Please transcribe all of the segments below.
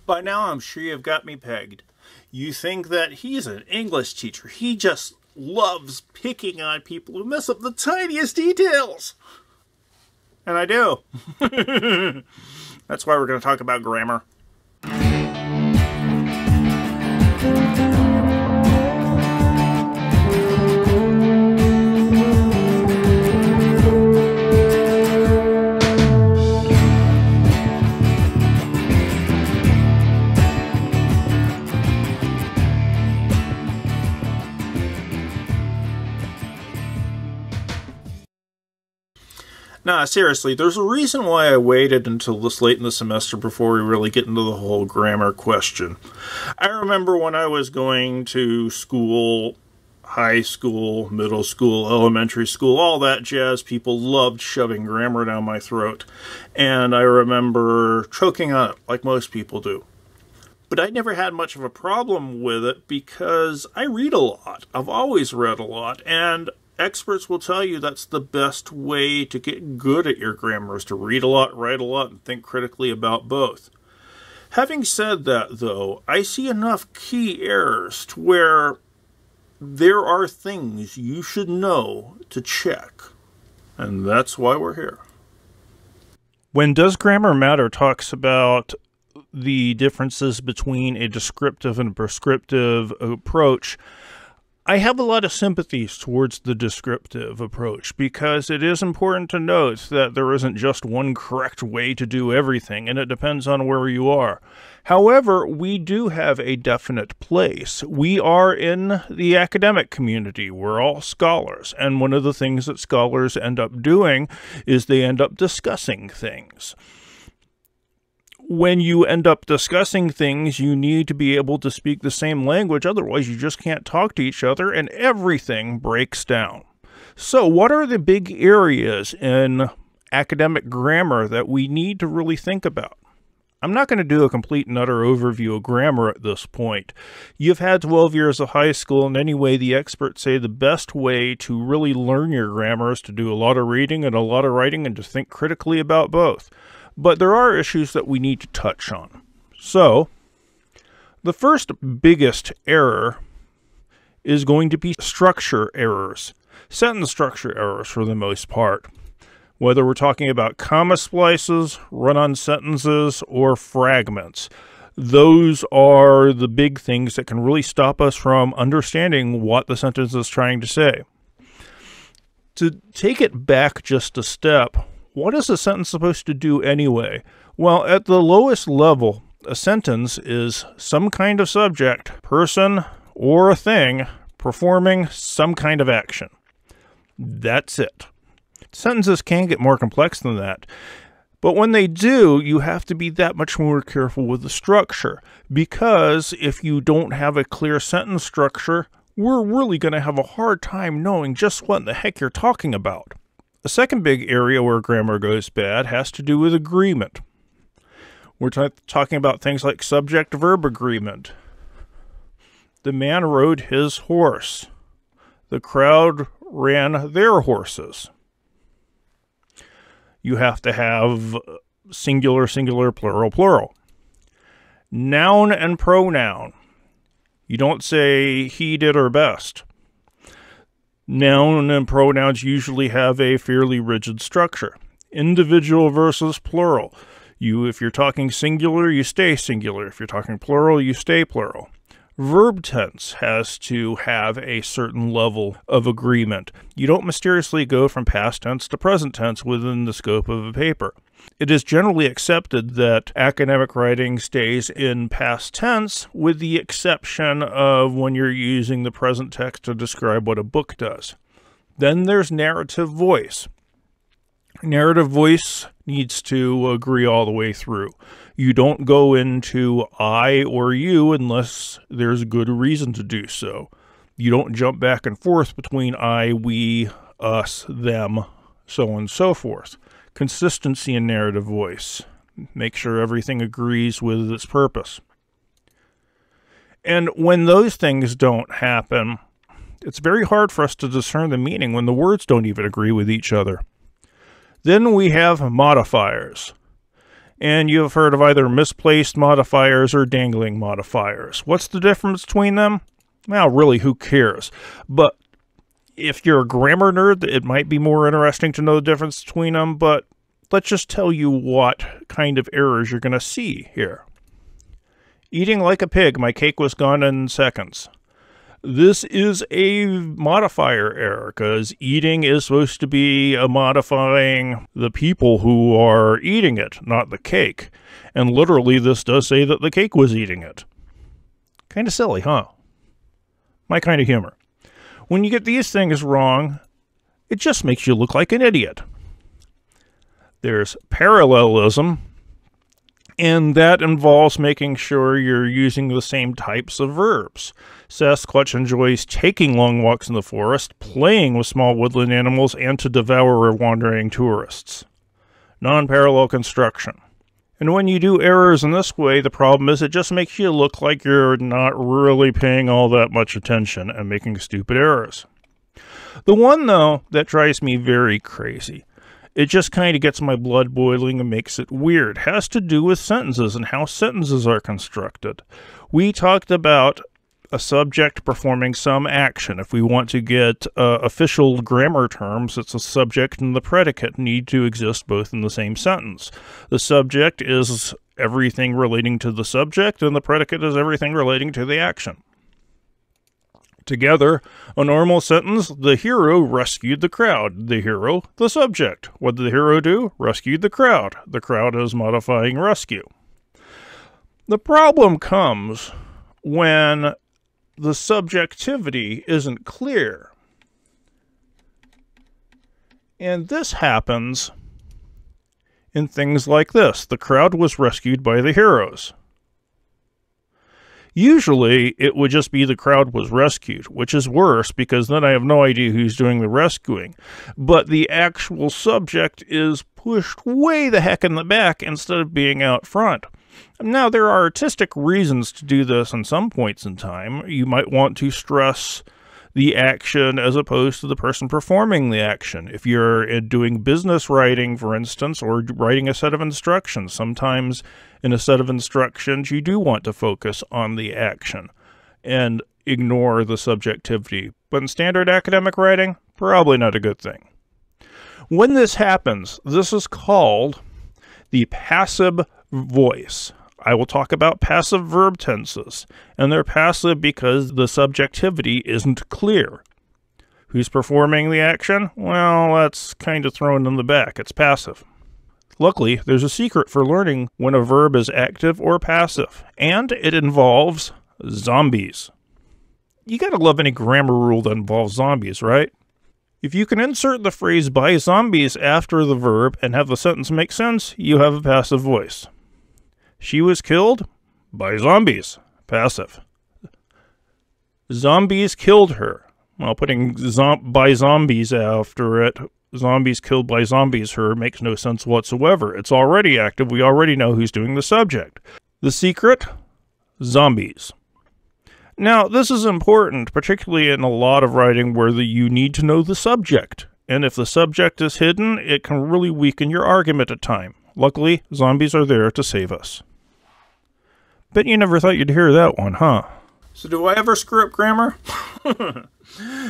By now, I'm sure you've got me pegged. You think that he's an English teacher. He just loves picking on people who mess up the tiniest details. And I do. That's why we're going to talk about grammar. Nah, seriously, there's a reason why I waited until this late in the semester before we really get into the whole grammar question. I remember when I was going to school, high school, middle school, elementary school, all that jazz, people loved shoving grammar down my throat. And I remember choking on it, like most people do. But I never had much of a problem with it because I read a lot. I've always read a lot, and experts will tell you that's the best way to get good at your grammar, is to read a lot, write a lot, and think critically about both. Having said that, though, I see enough key errors to where there are things you should know to check. And that's why we're here. When Does Grammar Matter talks about the differences between a descriptive and prescriptive approach, I have a lot of sympathies towards the descriptive approach because it is important to note that there isn't just one correct way to do everything, and it depends on where you are. However, we do have a definite place. We are in the academic community. We're all scholars, and one of the things that scholars end up doing is they end up discussing things. When you end up discussing things, you need to be able to speak the same language, otherwise you just can't talk to each other and everything breaks down. So what are the big areas in academic grammar that we need to really think about? I'm not going to do a complete and utter overview of grammar at this point. You've had 12 years of high school, and anyway, the experts say the best way to really learn your grammar is to do a lot of reading and a lot of writing and to think critically about both. But there are issues that we need to touch on. So, the first biggest error is going to be structure errors. Sentence structure errors for the most part. Whether we're talking about comma splices, run-on sentences, or fragments. Those are the big things that can really stop us from understanding what the sentence is trying to say. To take it back just a step, what is a sentence supposed to do anyway? Well, at the lowest level, a sentence is some kind of subject, person, or a thing performing some kind of action. That's it. Sentences can get more complex than that. But when they do, you have to be that much more careful with the structure. Because if you don't have a clear sentence structure, we're really going to have a hard time knowing just what in the heck you're talking about. The second big area where grammar goes bad has to do with agreement. We're talking about things like subject-verb agreement. The man rode his horse. The crowd ran their horses. You have to have singular, singular, plural, plural. Noun and pronoun. You don't say he did her best. Noun and pronouns usually have a fairly rigid structure. Individual versus plural. If you're talking singular, you stay singular. If you're talking plural, you stay plural. Verb tense has to have a certain level of agreement. You don't mysteriously go from past tense to present tense within the scope of a paper. It is generally accepted that academic writing stays in past tense, with the exception of when you're using the present text to describe what a book does. Then there's narrative voice. Narrative voice needs to agree all the way through. You don't go into I or you unless there's good reason to do so. You don't jump back and forth between I, we, us, them, so on and so forth. Consistency in narrative voice. Make sure everything agrees with its purpose. And when those things don't happen, it's very hard for us to discern the meaning when the words don't even agree with each other. Then we have modifiers. And you've heard of either misplaced modifiers or dangling modifiers. What's the difference between them? Well, really, who cares? But if you're a grammar nerd, it might be more interesting to know the difference between them, but let's just tell you what kind of errors you're going to see here. Eating like a pig, my cake was gone in seconds. This is a modifier error, because eating is supposed to be modifying the people who are eating it, not the cake. And literally, this does say that the cake was eating it. Kind of silly, huh? My kind of humor. When you get these things wrong, it just makes you look like an idiot. There's parallelism, and that involves making sure you're using the same types of verbs. Sasquatch enjoys taking long walks in the forest, playing with small woodland animals, and to devour wandering tourists. Non-parallel construction. And when you do errors in this way, the problem is it just makes you look like you're not really paying all that much attention and making stupid errors. The one, though, that drives me very crazy, it just kind of gets my blood boiling and makes it weird, has to do with sentences and how sentences are constructed. We talked about a subject performing some action. If we want to get official grammar terms, it's the subject and the predicate need to exist both in the same sentence. The subject is everything relating to the subject, and the predicate is everything relating to the action. Together, a normal sentence, the hero rescued the crowd. The hero, the subject. What did the hero do? Rescued the crowd. The crowd is modifying rescue. The problem comes when the subjectivity isn't clear. And this happens in things like this. The crowd was rescued by the heroes. Usually, it would just be the crowd was rescued, which is worse because then I have no idea who's doing the rescuing. But the actual subject is pushed way the heck in the back instead of being out front. Now, there are artistic reasons to do this in some points in time. You might want to stress the action as opposed to the person performing the action. If you're doing business writing, for instance, or writing a set of instructions, sometimes in a set of instructions you do want to focus on the action and ignore the subjectivity. But in standard academic writing, probably not a good thing. When this happens, this is called the passive voice. I will talk about passive verb tenses, and they're passive because the subjectivity isn't clear. Who's performing the action? Well, that's kind of thrown in the back. It's passive. Luckily, there's a secret for learning when a verb is active or passive, and it involves zombies. You gotta love any grammar rule that involves zombies, right? If you can insert the phrase by zombies after the verb and have the sentence make sense, you have a passive voice. She was killed by zombies. Passive. Zombies killed her. Well, putting by zombies after it, zombies killed by zombies her, makes no sense whatsoever. It's already active. We already know who's doing the subject. The secret? Zombies. Now, this is important, particularly in a lot of writing where you need to know the subject. And if the subject is hidden, it can really weaken your argument at times. Luckily, zombies are there to save us. Bet you never thought you'd hear that one, huh? So do I ever screw up grammar?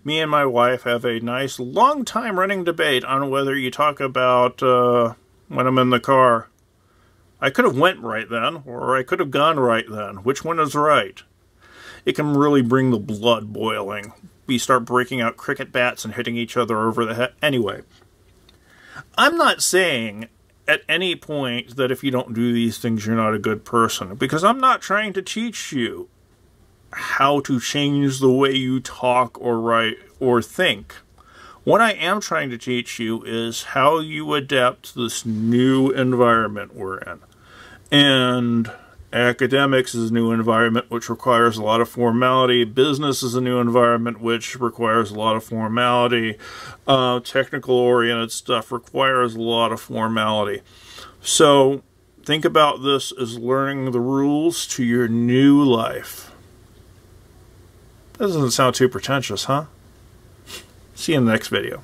Me and my wife have a nice long time running debate on whether you talk about when I'm in the car. I could have went right then, or I could have gone right then. Which one is right? It can really bring the blood boiling. We start breaking out cricket bats and hitting each other over the head. Anyway, I'm not saying at any point that if you don't do these things, you're not a good person. Because I'm not trying to teach you how to change the way you talk or write or think. What I am trying to teach you is how you adapt to this new environment we're in. And academics is a new environment which requires a lot of formality. Business is a new environment which requires a lot of formality. Technical-oriented stuff requires a lot of formality. So think about this as learning the rules to your new life. That doesn't sound too pretentious, huh? See you in the next video.